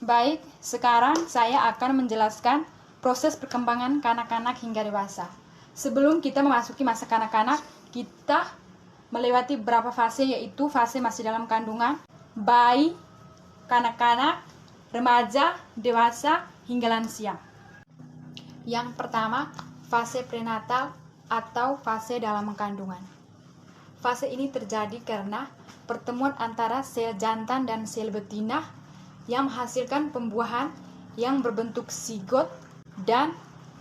Baik, sekarang saya akan menjelaskan proses perkembangan kanak-kanak hingga dewasa. Sebelum kita memasuki masa kanak-kanak, kita melewati beberapa fase, yaitu fase masih dalam kandungan, bayi, kanak-kanak, remaja, dewasa, hingga lansia. Yang pertama, fase prenatal atau fase dalam kandungan. Fase ini terjadi karena pertemuan antara sel jantan dan sel betina yang menghasilkan pembuahan yang berbentuk zigot dan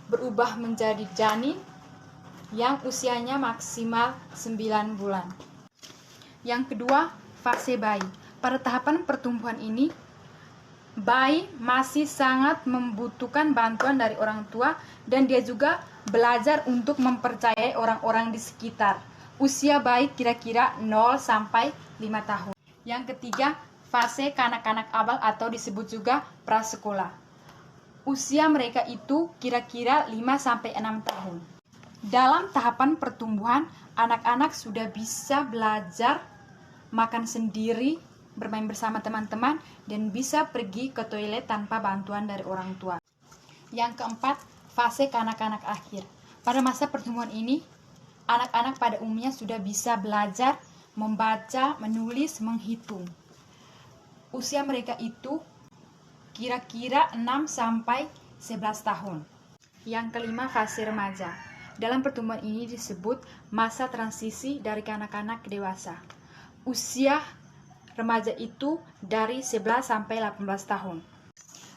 berubah menjadi janin yang usianya maksimal 9 bulan. Yang kedua, fase bayi. Pada tahapan pertumbuhan ini, bayi masih sangat membutuhkan bantuan dari orang tua dan dia juga belajar untuk mempercayai orang-orang di sekitar. Usia bayi kira-kira 0 sampai 5 tahun. Yang ketiga, fase kanak-kanak abal atau disebut juga prasekolah. Usia mereka itu kira-kira 5 sampai 6 tahun. Dalam tahapan pertumbuhan, anak-anak sudah bisa belajar makan sendiri, bermain bersama teman-teman, dan bisa pergi ke toilet tanpa bantuan dari orang tua. Yang keempat, fase kanak-kanak akhir. Pada masa pertumbuhan ini, anak-anak pada umumnya sudah bisa belajar membaca, menulis, menghitung. Usia mereka itu kira-kira 6 sampai 11 tahun. Yang kelima, fase remaja. Dalam pertumbuhan ini disebut masa transisi dari kanak-kanak ke dewasa. Usia remaja itu dari 11 sampai 18 tahun.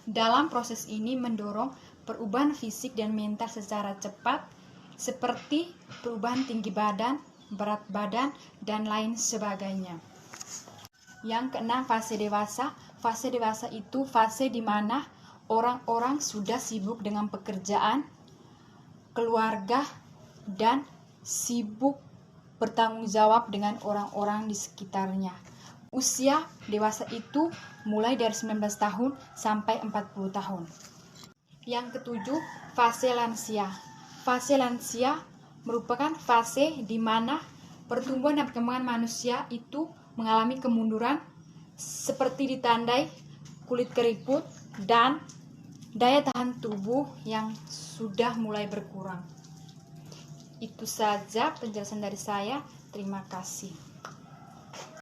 Dalam proses ini mendorong perubahan fisik dan mental secara cepat, seperti perubahan tinggi badan, berat badan, dan lain sebagainya. Yang keenam, fase dewasa. Fase dewasa itu fase di mana orang-orang sudah sibuk dengan pekerjaan, keluarga, dan sibuk bertanggung jawab dengan orang-orang di sekitarnya. Usia dewasa itu mulai dari 19 tahun sampai 40 tahun. Yang ketujuh, fase lansia. Fase lansia merupakan fase di mana pertumbuhan dan perkembangan manusia itu mengalami kemunduran seperti ditandai kulit keriput dan daya tahan tubuh yang sudah mulai berkurang. Itu saja penjelasan dari saya. Terima kasih.